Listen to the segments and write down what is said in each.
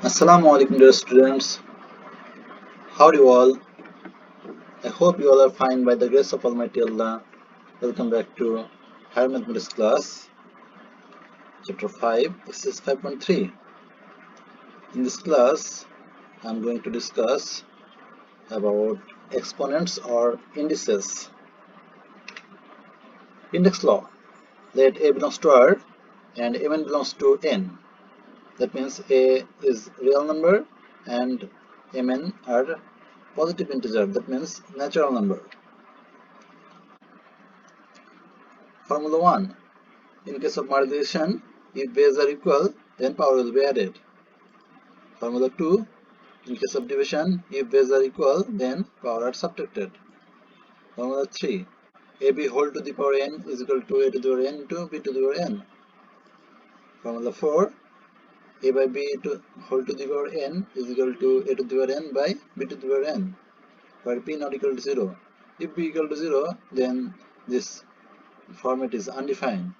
Assalamu alaikum dear students. How are you all? I hope you all are fine by the grace of Almighty Allah. Welcome back to Higher Mathematics class, chapter 5, exercise 5.3. In this class, I am going to discuss about exponents or indices. Index law. Let A belongs to R and Mn belongs to N. That means A is real number and Mn are positive integer. That means natural number. Formula 1. In case of multiplication, if base are equal, then power will be added. Formula 2. In case of division, if base are equal, then power are subtracted. Formula 3. AB whole to the power n is equal to A to the power n into B to the power n. Formula 4. A by B whole to the power n is equal to A to the power n by B to the power n, where P not equal to 0. If B equal to 0, then this format is undefined.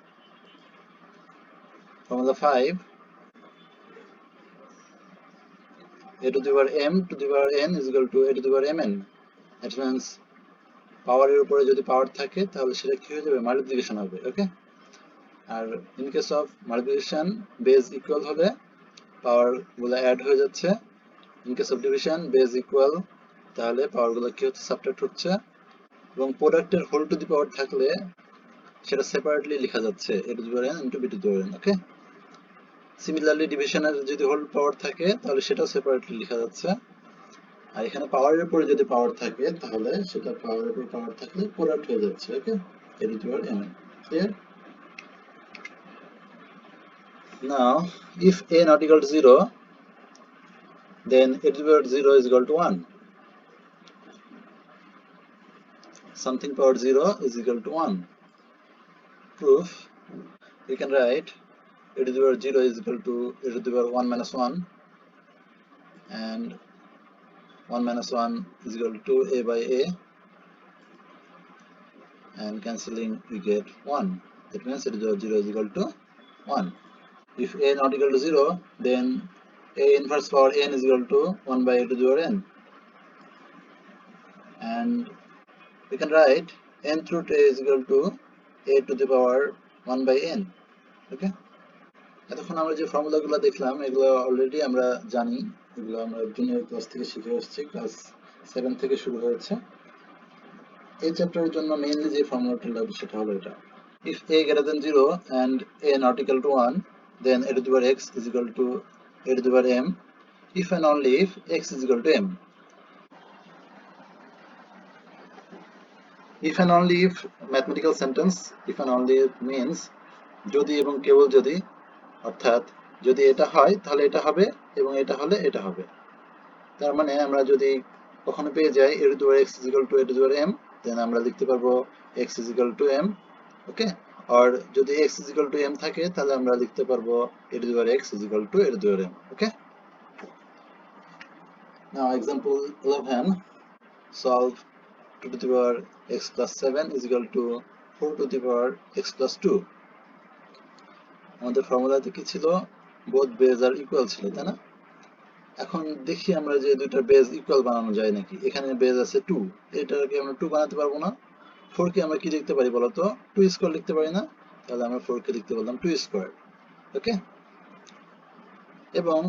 Formula 5. A to the power m to the power n is equal to A to the power mn. That means পাওয়ারের উপরে যদি পাওয়ার থাকে তাহলে সেটা কি হয়ে যাবে, multiplication হবে। ওকে, আর in case of multiplication base equal হলে পাওয়ার গুলো অ্যাড হয়ে যাচ্ছে। In case of division base equal তাহলে পাওয়ার গুলো কি হচ্ছে, সাবট্রাক্ট হচ্ছে। এবং প্রোডাক্টের হোল টু দি পাওয়ার থাকলে সেটা সেপারেটলি লেখা যাচ্ছে A to the power n into B to the power n। Okay, similarly ডিভিশনের যদি হোল পাওয়ার থাকে তাহলে সেটাও সেপারেটলি লেখা যাচ্ছে। আর এখানে পাওয়ারের উপরে যদি পাওয়ার থাকে তাহলে সেটা পাওয়ারের উপর পাওয়ার থাকলে প্রোডাক্ট হয়ে যাচ্ছে। ওকে, A to the power n। Clear? Now, if A not equal to 0, then A to the power 0 is equal to 1. Something power 0 is equal to 1. Proof: we can write A to the power 0 is equal to A to the power 1 minus 1, and 1 minus 1 is equal to A by A, and cancelling we get 1. That means A to the power 0 is equal to 1. If A not equal to 0, then A inverse power n is equal to 1 by A to the power n. And we can write n root A is equal to A to the power 1 by n. Okay? এতক্ষণ আমরা যে ফর্মুলাগুলো দেখলাম এগুলো already আমরা জানি, এগুলো আমরা junior class থেকে শিখে আসছি, ক্লাস 7 থেকে শুরু হয়েছে। এই চ্যাপ্টারের জন্য মেইনলি যে ফর্মুলাটা লাগবে সেটা হলো এটা। If A greater than 0 and A not equal to 1, then A to the power x is equal to A to the power m, if and only if x is equal to m. If and only if mathematical sentence, if and only if means যদি এবং কেবল যদি, অর্থাৎ যদি এটা হয় তাহলে এটা হবে এবং এটা হলে এটা হবে। তার মানে আমরা যদি কখনো পেয়ে যাই A to the power x is equal to A to the power m, then আমরা লিখতে পারবো x is equal to m। ওকে, আর যদি x is equal to m থাকে তাহলে আমরা লিখতে পারবো A to the power x is equal to A to the power m। Okay, now example 11, solve 2 to the power x plus 7 is equal to 4 to the power x plus 2। আমাদের ফর্মুলাতে কি ছিল, both base are equal ছিল, তাই না? এখন দেখি আমরা যে দুইটা বেজ ইকুয়াল বানানো যায় নাকি। এখানে বেজ আছে 2, এটাকে আমরা 2 বানাতে পারবো না। 4 কে আমরা কি লিখতে পারি বলতো, 2 স্কয়ার লিখতে পারি না, তাহলে আমরা 4 কে লিখতে বললাম 2 স্কয়ার। ওকে, এবং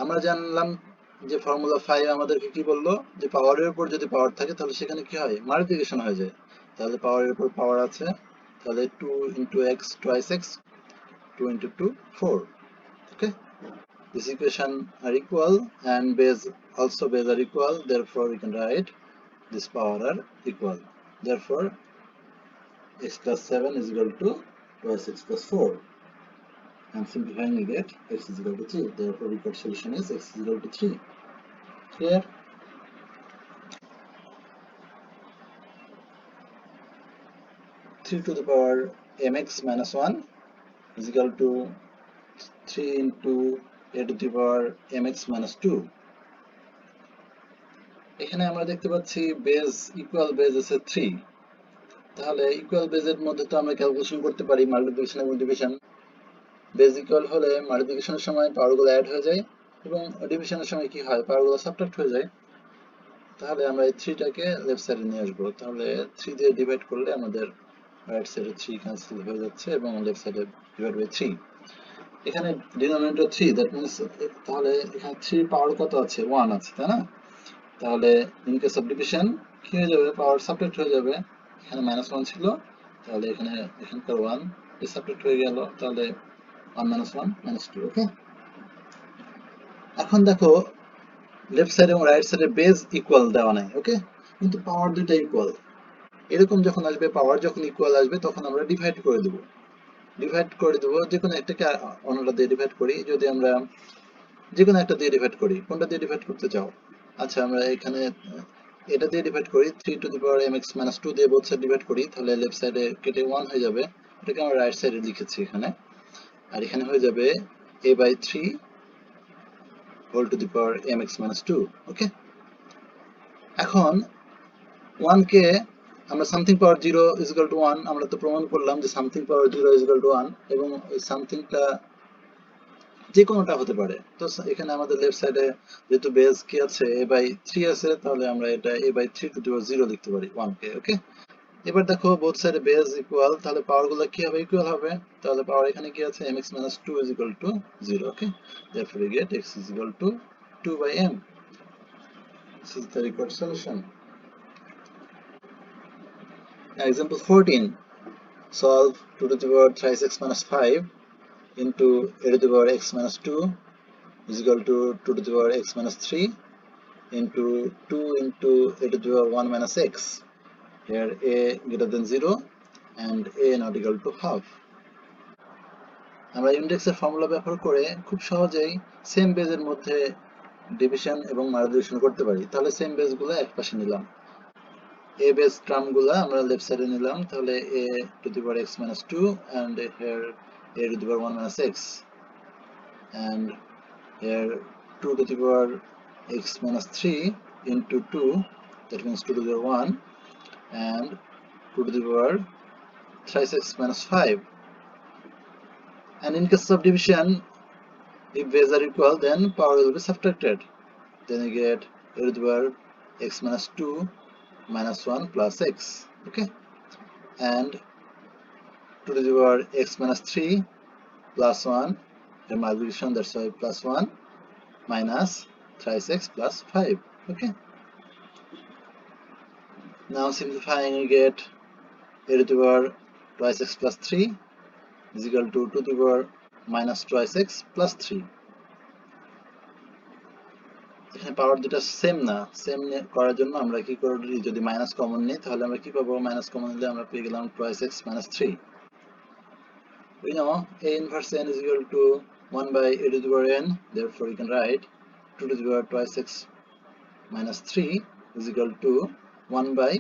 আমরা জানলাম যে ফর্মুলা 5 আমাদেরকে কি বললো, যে পাওয়ারের উপর যদি পাওয়ার থাকে তাহলে সেখানে কি হয়, মাল্টিপ্লিকেশন হয়ে যায়। তাহলে পাওয়ারের উপর পাওয়ার আছে, তাহলে 2 into x twice x, 2 into 2 4। Okay, this equation are equal and base also base are equal, therefore we can write this power are equal, therefore x plus 7 is equal to twice x plus 4, and simplifying we get x is equal to 3, therefore required solution is x is equal to 3. Clear? Three to the power mx minus 1 is equal to 3 into a to the power mx minus 2। এখানে আমরা দেখতে পাচ্ছি base equal base আছে 3, তাহলে equal বেজের মধ্যে তো আমরা ক্যালকুলেশন করতে পারি মাল্টিপ্লিকেশন এবং ডিভিশন। বেজ ইকুয়াল হলে মাল্টিপ্লিকেশনের সময় পাওয়ারগুলো অ্যাড হয়ে যায়, এবং ডিভিশনের সময় কি হয়, পাওয়ারগুলো সাবট্রাক্ট হয়ে যায়। তাহলে আমরা এই 3টাকে লেফট সাইডে নিয়ে আসবো। তাহলে 3 দিয়ে ডিভাইড করলে আমাদের রাইট সাইডে 3 ক্যান্সেল হয়ে যাচ্ছে এবং লেফট সাইডে ডিভাইড বাই 3। এখানে ডিনোমিনেটর 3, দ্যাট মিন্স তাহলে এখানে 3 পাওয়ার কত আছে, 1 আছে, তাই না? তাহলে ইন কেস অফ ডিভিশন কি হয়ে যাবে, পাওয়ার সাবট্রাক্ট হয়ে যাবে। এখানে -1 ছিল, তাহলে এখানকার 1 সাবট্রাক্ট হয়ে গেল, তাহলে 1 - 1 -2। ওকে, এখন দেখো লেফট সাইড এবং রাইট সাইডে বেজ ইকুয়াল দেওয়া নাই। ওকে, কিন্তু পাওয়ার দুইটা ইকুয়াল। এরকম যখন আসবে, পাওয়ার যখন ইকুয়াল আসবে, তখন আমরা ডিভাইড করে দেবো। যে কোনো একটাকে অন্যটা দিয়ে ডিভাইড করি। যদি আমরা যে কোনো একটা দিয়ে ডিভাইড করি, কোনটা দিয়ে ডিভাইড করতে চাও? আচ্ছা, আমরা এখানে এটা দিয়ে ডিভাইড করি, 3 টু দি পাওয়ার mx - 2 দিয়ে বোথ সাইড ডিভাইড করি, তাহলে লেফট সাইডে কেটে 1 হয়ে যাবে। এটাকে আমরা রাইট সাইডে লিখেছি এখানে, আর এখানে হয়ে যাবে a/3 whole to the power mx - 2। Okay, এখন 1 কে আমরা something power 0 is equal to 1, আমরা তো প্রমাণ করলাম যে something power 0 is equal to 1, এবং এই সামথিংটা যে কোনোটা হতে পারে। তো এখানে আমাদের লেফট সাইডে যেহেতু বেস কি আছে, a/3 আছে, তাহলে আমরা এটা a/3 টু দি পাওয়ার 0 লিখতে পারি 1 কে। ওকে, এবার দেখো বোথ সাইডে বেস ইকুয়াল, তাহলে পাওয়ার গুলো কি হবে, ইকুয়াল হবে। তাহলে পাওয়ার এখানে কি আছে, mx - 2 is equal two 0। Okay, therefore we get x is equal to 2/m. This is the required solution. Now example 14, solve 2 to the power thrice x minus 5 into a to the power x minus 2 is equal to 2 to the power x minus 3 into 2 into a to the power 1 minus x. Here a greater than 0 and a not equal to half. আমরা ইন্ডেক্সের formula ব্যবহার করে খুব সহজেই same বেজের মধ্যে division এবং multiplication করতে পারি। তাহলে সেম বেজগুলো একপাশে নিলাম, a বেস টার্মগুলো আমরা লেফট সাইডে নিলাম, তাহলে a to the power x minus 2 and here a to the power 1 minus x, and here 2 to the power x minus 3 into 2, that means 2 to the power 1, and 2 to the power thrice x minus 5. And in case of division, if bases are equal, then power will be subtracted. Then you get a to the power x minus 2 minus 1 plus x. Okay, and 2 to the power x minus 3 plus 1, the multiplication, that's why plus 1, minus thrice x plus 5. Okay, now simplifying, you get a to the power twice x plus 3 is equal to 2 to the power minus twice x plus 3. এখানে পাওয়ার দুটো same না, same করার জন্য আমরা কি করি, যদি minus common নিই তাহলে আমরা কি পাবো, মাইনাস কমন নিলে আমরা পেয়ে গেলাম twice x minus 3. We know a inverse n is equal to 1 by a to the power n, therefore you can write 2 to the power twice x minus 3 is equal to 1 by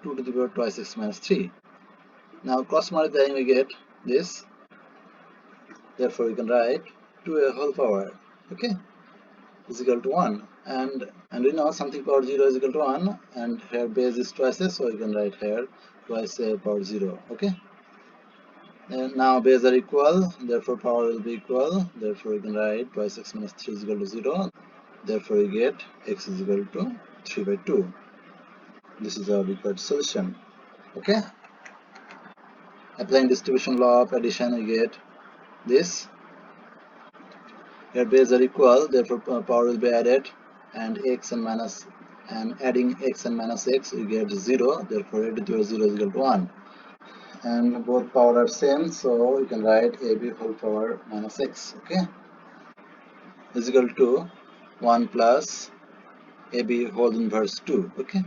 2 to the power twice x minus 3. Now cross multiplying, we get this, therefore you can write 2a whole power, okay, is equal to 1, and we know something power 0 is equal to 1, and here base is twice a, so you can write here twice a power 0. Okay, and now base are equal, therefore power will be equal, therefore you can write twice x minus 3 is equal to 0, therefore you get x is equal to 3/2. This is our required solution. Okay, applying distribution law of addition, we get this. Here base are equal, therefore power will be added, and x and minus, and adding x and minus x, we get 0, therefore a to the power 0 is equal to 1, and both power are same, so you can write ab whole power minus x, okay, is equal to 1 plus ab whole inverse 2. Okay,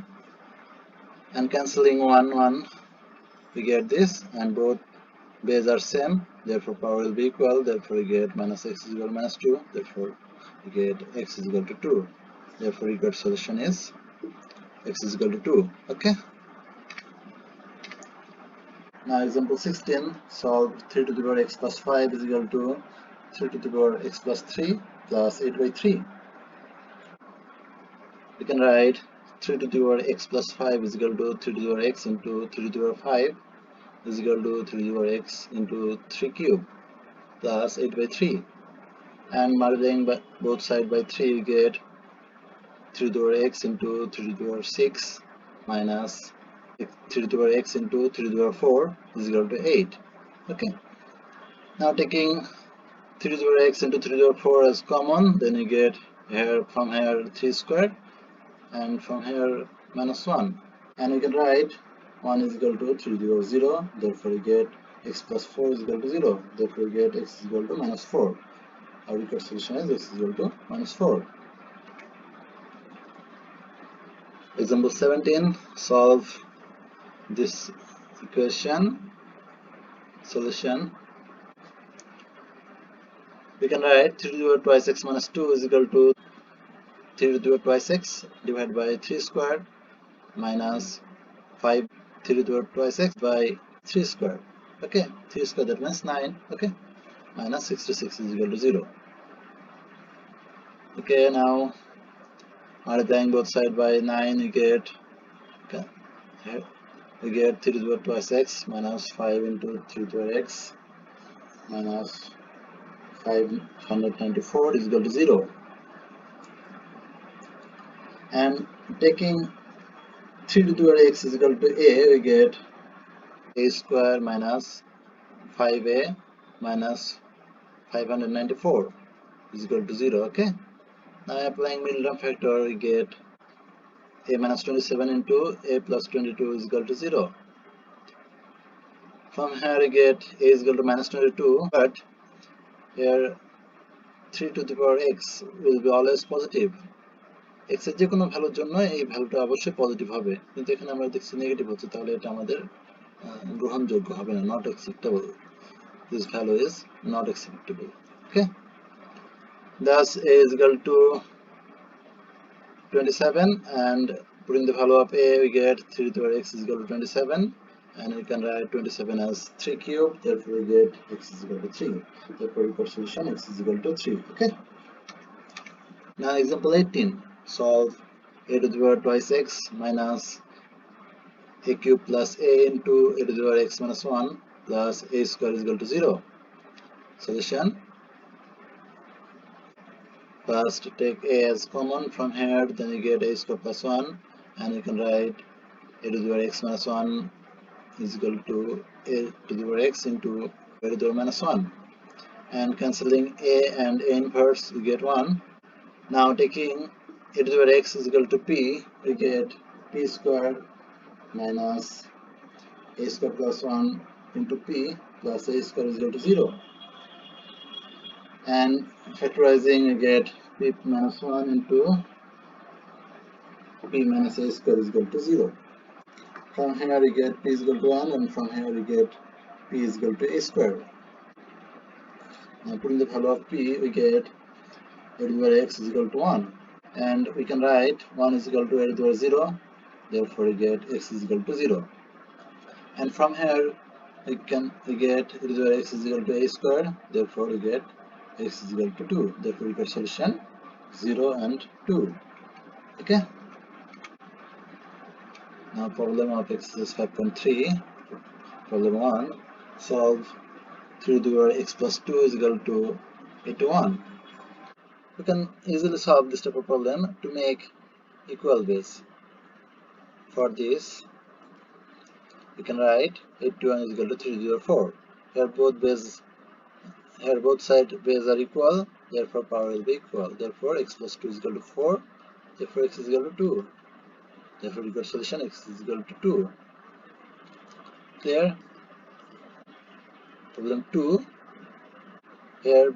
and cancelling 1 1, we get this, and both base are same, therefore power will be equal, therefore we get minus x is equal to minus 2, therefore we get x is equal to 2, therefore required solution is x is equal to 2. Okay, now example 16, solve 3 to the power x plus 5 is equal to 3 to the power x plus 3 plus 8/3. We can write 3 to the power x plus 5 is equal to 3 to the power x into 3 to the power 5 is equal to 3 to the power x into 3 cube plus 8/3. and multiplying by both sides by 3, you get 3 to the power x into 3 to the power 6 minus 3 to the power x into 3 to the power 4 is equal to 8. Okay. Now taking 3 to the power x into 3 to the power 4 as common, then you get here from here 3 squared and from here minus 1. And we can write 1 is equal to 3 to the power 0, therefore you get x plus 4 is equal to 0, therefore you get x is equal to minus 4. Our required solution is x is equal to minus 4. Example 17, solve this equation. Solution. We can write 3 to the power twice x minus 2 is equal to 3 to the power twice x divided by 3 squared minus 5 3 to the power twice x by 3 squared. Okay, 3 squared, that means 9. Okay, minus 66 is equal to 0. Okay, now multiplying both sides by 9, you get, okay, here we get 3 to the power twice x minus 5 into 3 to the power x minus 594 is equal to 0. And taking 3 to the power x is equal to a, we get a square minus 5a minus 594 is equal to 0. Okay, now applying middle term factor, we get a minus 27 into a plus 22 is equal to 0. From here we get a is equal to minus 22, but here 3 to the power x will be always positive. x এর যে কোনো ভ্যালুর জন্য এই ভ্যালুটা অবশ্যই positive হবে, কিন্তু এখানে আমরা দেখছি নেগেটিভ হচ্ছে, তাহলে এটা আমাদের গ্রহণযোগ্য হবে না, not acceptable. This value is not acceptable. Okay, thus a is equal to 27, and putting the value of a, we get 3 to the power x is equal to 27, and we can write 27 as 3 cubed, therefore we get x is equal to 3. Therefore required solution x is equal to 3. Okay, now example 18, solve a to the power twice x minus a cube plus a into a to the power x minus 1 plus a square is equal to 0. Solution. First take a as common from here, then you get a square plus 1, and you can write a to the power x minus 1 is equal to a to the power x into a to the power minus 1, and cancelling a and a inverse, we get 1. Now taking a to the power x is equal to p, we get p squared minus a square plus 1 into p plus a square is equal to 0, and factorizing you get p minus 1 into p minus a square is equal to 0. From here we get p is equal to 1, and from here we get p is equal to a square. Now putting the value of p, we get a to the power x is equal to 1, and we can write 1 is equal to a to the power 0, therefore we get x is equal to 0. And from here we get a to the power x is equal to a square, therefore we get x is equal to 2. Therefore we get solution 0 and 2. Okay, now problem of exercise 5.3. Problem 1, solve 3 to the power x plus 2 is equal to 81. We can easily solve this type of problem to make equal base. For this, we can write 81 is equal to 3 to the power 4. Here both side base are equal, therefore power will be equal. Therefore x plus 2 is equal to 4. Therefore x is equal to 2. Therefore we got solution x is equal to 2. Clear? Problem 2. Here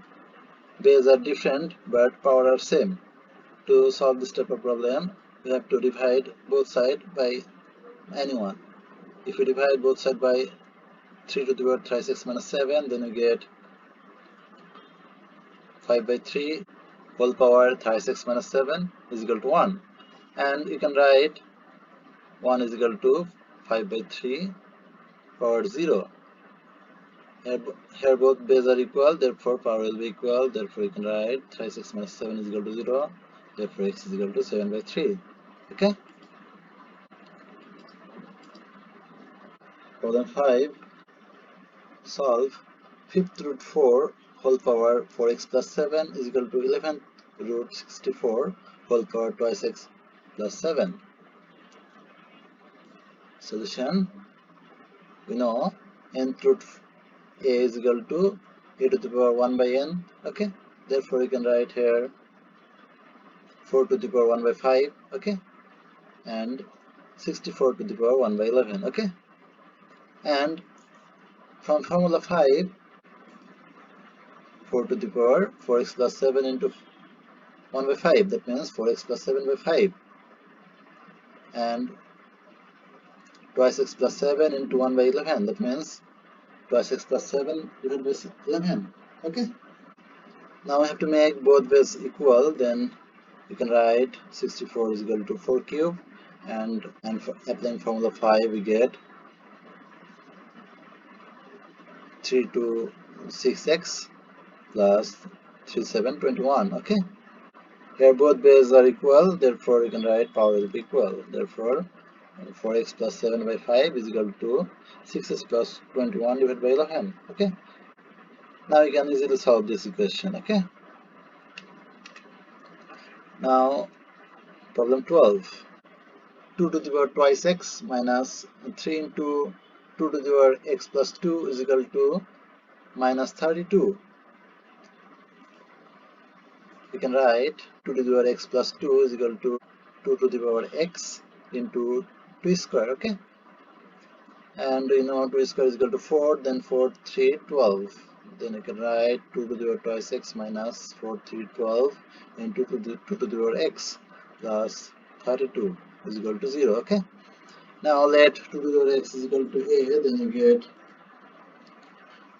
base are different but power are same. To solve this type of problem, we have to divide both sides by anyone. If we divide both sides by 3 to the power thrice x minus 7, then we get 5 by 3 whole power thrice x minus 7 is equal to 1. And you can write 1 is equal to 5 by 3 power 0. Here both base are equal, therefore power will be equal. Therefore you can write thrice x minus 7 is equal to 0. Therefore x is equal to 7 by 3. Okay. Problem 5. Solve 5th root 4 whole power 4x plus 7 is equal to 11th root 64 whole power twice x plus 7. Solution, we know nth root a is equal to a to the power 1 by n. Okay, therefore you can write here 4 to the power 1 by 5. Okay, and 64 to the power 1 by 11. Okay, and from formula 5, 4 to the power 4x plus 7 into 1 by 5, that means 4x plus 7 by 5, and twice x plus 7 into 1 by 11, that means twice x plus 7 divided by 11. Okay, now we have to make both ways equal. Then you can write 64 is equal to 4 cube, and for applying formula 5 we get 3 to 6x plus 3 7 21. Okay, here both bases are equal, therefore you can write power will be equal. Therefore 4x plus 7 by 5 is equal to 6x plus 21 divided by 11. Okay, now you can easily solve this equation. Okay, now problem 12. 2 to the power twice x minus 3 into 2 to the power x plus 2 is equal to minus 32. We can write 2 to the power x plus 2 is equal to 2 to the power x into 2 square. Okay, and you know 2 square is equal to 4, then 4 3 12, then you can write 2 to the power twice x minus 4 3 12 into 2 to the power x plus 32 is equal to 0. Okay, now let 2 to the power x is equal to a, then you get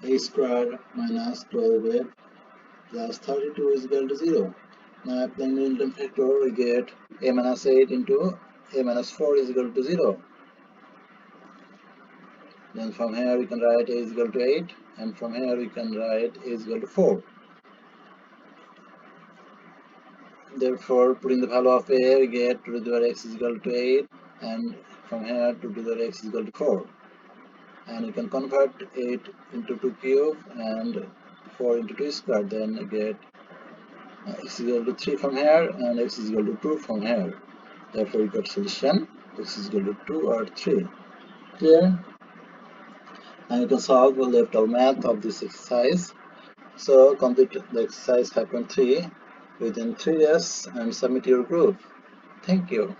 a square minus 12a plus 32 is equal to 0. Now applying Newton factor, we get a minus 8 into a minus 4 is equal to 0. Then from here we can write a is equal to 8, and from here we can write a is equal to 4. Therefore, putting the value of a, we get 2 to the power x is equal to 8, and from here 2 to the power x is equal to 4. And you can convert 8 into 2 cube and 4 into 2 square, then you get x is equal to 3 from here and x is equal to 2 from here. Therefore, you got solution x is equal to 2 or 3. Clear? And you can solve the left-hand math of this exercise. So complete the exercise 5.3 within 3 days and submit your group. Thank you.